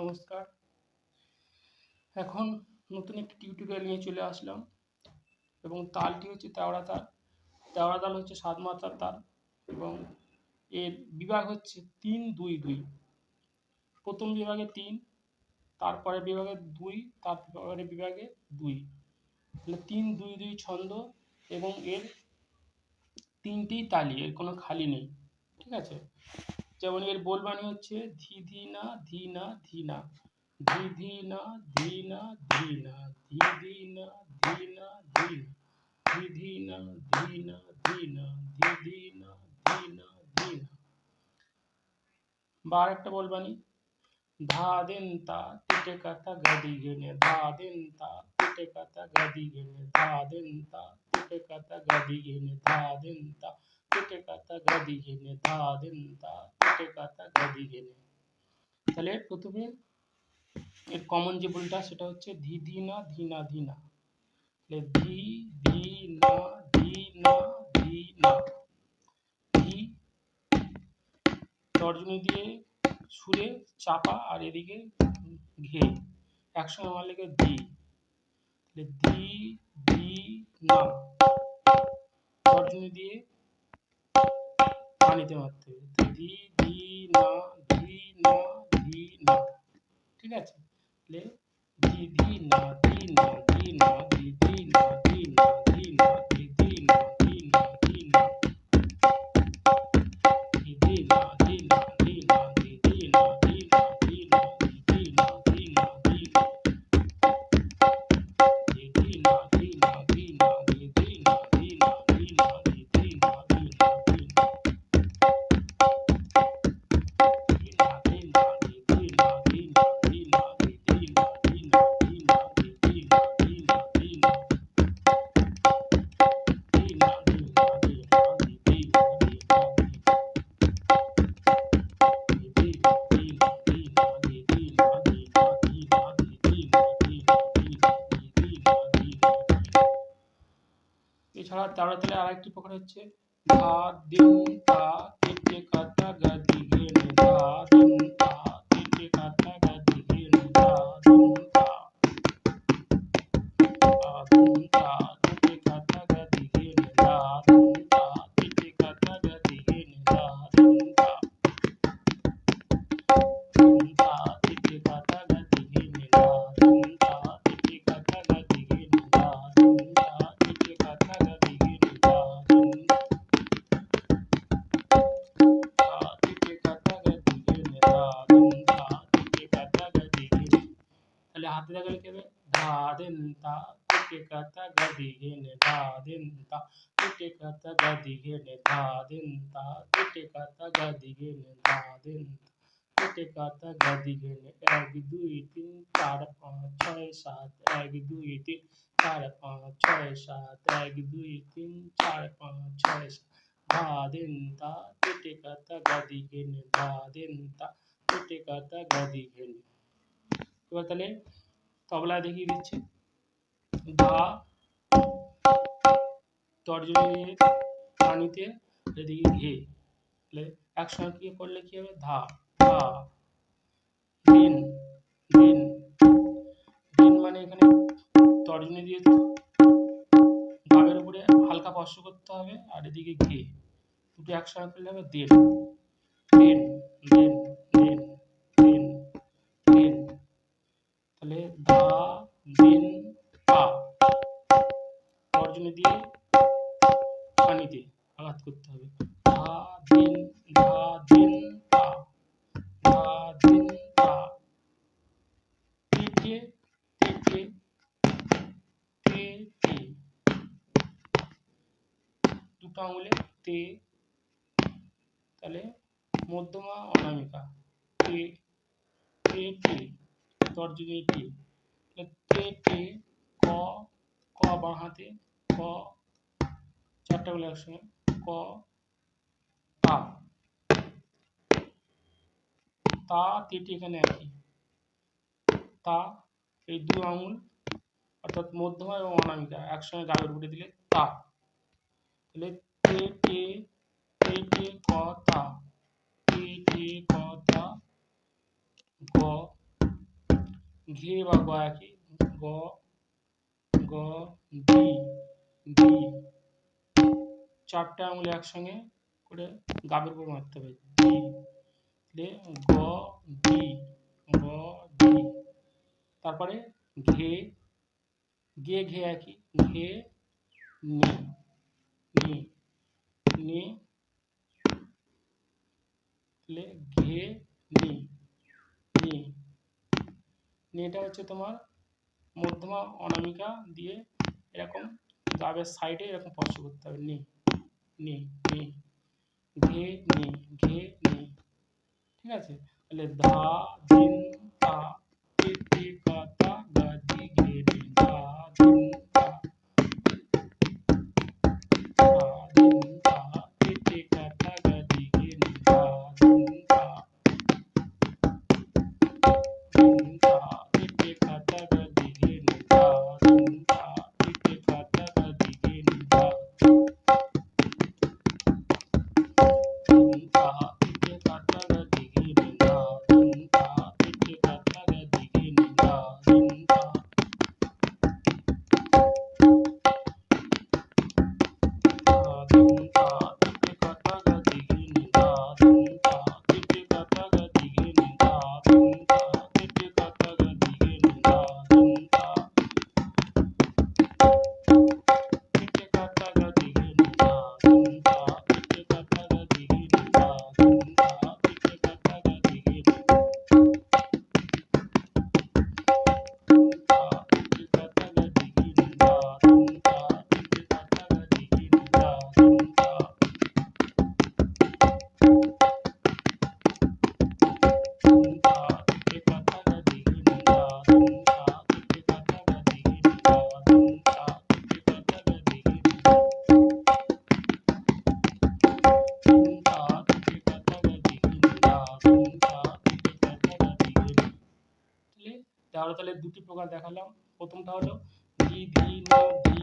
নমস্কার। এখন নতুন একটি টিউটোরিয়াল নিয়ে চলে আসলাম এবং তালটি হচ্ছে তেওড়া তাল। তেওড়া তাল হচ্ছে ৭ মাত্রার তাল এবং এর বিভাগ হচ্ছে ৩-২-২। প্রথম বিভাগে ৩, তারপরের বিভাগে ২, তারপরের বিভাগে ২। তাহলে ৩-২-২ ছন্দ এবং এর ৩টিই তালি, এর কোনো খালি নেই। ঠিক আছে? যেমন এর বোলবাণী হচ্ছে ধি ধি না ধি না ধি না, ধি ধি না ধি না ধি না, ধি ধি না ধি না ধি না, ধি ধি না ধি না ধি না, ধি ধি না ধি না ধি না। বা আরেকটা বোলবাণী धा दिन ता टिटे कथा गदी घेने, धा दिन ता टिटे कथा गदी घेने, धा दिन ता टिटे कथा गदी घेने, धा दिन ता टिटे कथा गदी घेने, धा दिन ता टिटे कथा गदी घेने। তাহলে প্রথমে এর কমন যে বলটা সেটা হচ্ছে ধি ধি না ধি না ধি না, তাহলে ধি ধি না ধি না ধি না, ধি তর্জনী দিয়ে সুরে চাপা আর এদিকে ঘে একসঙ্গে আমার লেগে ধি, ধি ধি না তর্জনী দিয়ে পানিতে মারতে হবে, ধি ধি না ধি না ধি না। ঠিক আছে? তাহলে ধি ধি না ধি না ধি না ধি ধি না ধি না ধি না ধি ধি না ধি না ধি না, ধি ধি না ধি না ধি না ধি ধি না ধি না ধি না ধি ধি না ধি না ধি না, ধি ধি না ধি না ধি না ধি ধি না ধি না ধি না ধি ধি না ধি না ধি না, এছাড়া তাড়াতাড়ি আরেকটি প্রকার হচ্ছে ধা দিন তা কেটে কাটা গাদি গেনে, ধা দিন তা কেটে কাটা গাদি গেনে, ধা দিন তা দিন তা কেটে কাটা গাদি গেনে, ধা দিন তা কেটে কাটা গাদি গেনে, ধা দিন তা কেটে কাটা গাদি গেনে, ধা দিন তা কেটে কাটা গাদি গেনে, ধা দিন তা কেটে কাটা গাদি গেনে, ধা দিন তাহলে হাতে দেখালে কি হবে ধা দিন তা টিটে কাটা গাদি ঘেনে, ধা দিন তা টিটে কাটা গাদি ঘেনে, ধা দিন তা টিটে কাটা গাদি ঘেনে, ধা দিন টিটে কাটা গাদি ঘেনে। ১ ২ ৩ ৪ ৫ ৬ ৭, ১ ২ ৩ ৪ ৫ ৬ ৭, ১ ২ ৩ ৪ ৫ ৬ ৭, ধা দিন তা টিটে কাটা গাদি ঘেনে, ধা দিন তা টিটে কাটা গাদি ঘেনে। এবার তাহলে তবলা দেখিয়ে দিচ্ছি। ধা তর্জনী দিয়ে পানিতে এদিকে ঘে, তাহলে একসঙ্গে কি করলে কি হবে ধা ধা, দিন দিন, দিন মানে এখানে তর্জনী দিয়ে দাগের উপরে হালকা স্পর্শ করতে হবে আর এদিকে ঘে, দুটো একসঙ্গে করলে হবে দিন দিন দিন দিন দিন দিন। তাহলে ধা দিন তা তর্জনী দিয়ে পানিতে আঘাত করতে হবে, ধা দিন তা ধা দিন তা, তে তে তে তে, দুটো আঙুলে তে, তাহলে মধ্যমা অনামিকা তে তে তে, তর্জনী তে, তে তে ক ক বাঁ হাতে ক, চারটা গুলো একসঙ্গে ক তা, তা তেটি এখানে একই, তা এই দু আঙুল অর্থাৎ মধ্যমা এবং অনামিকা একসঙ্গে গালের উপরে দিলে তা, তাহলে তে তে তে তে ক তা, তে তে ক তা গ ঘে বা গ একই, গ গ দি দি, চারটে আঙুল একসঙ্গে করে গাবের উপর মারতে হবে, দি, গ দি গ দি। তারপরে ঘে, গে ঘে একই, ঘে নি নি নি, ঘে নি নি। নিটা হচ্ছে তোমার মধ্যমা অনামিকা দিয়ে এরকম গাবের সাইডে এরকম স্পর্শ করতে হবে, নি নি নি, ঘে নি ঘে নি। ঠিক আছে, তাহলে ধা দিন তা তে তে কা তা গা দি ঘে নি, ধা দিন তা, ধা দিন তা তে তে কা তা গা দি ঘে নি, ধা দিন তা, দিন তা তে তে কা তা গা দি ঘে নি, ধা দিন তা তে তে কা তা গা দি ঘে নি, ধা, দিন তা তে তে কা তা গা দি ঘে নি, ধা, দিন তা তে তে কা তা গা দি ঘে নি, ধা, দিন তা, ধা দিন তা তে তে কা তা গা দি ঘে নি, ধা দিন তা তে তে কা তা গা দি ঘে নি, ধা দিন তা তে তে কা তা গা দি ঘে নি, ধা দিন তা তে তে কা তা গা দি ঘে নি, ধা দিন তা তে তে কা তা গা দি ঘে নি, ধা দিন তা তে তে কা তা গা দি ঘে নি, তাহলে দুটি প্রকার দেখালাম। প্রথমটা হলো ধি ধি নি ধি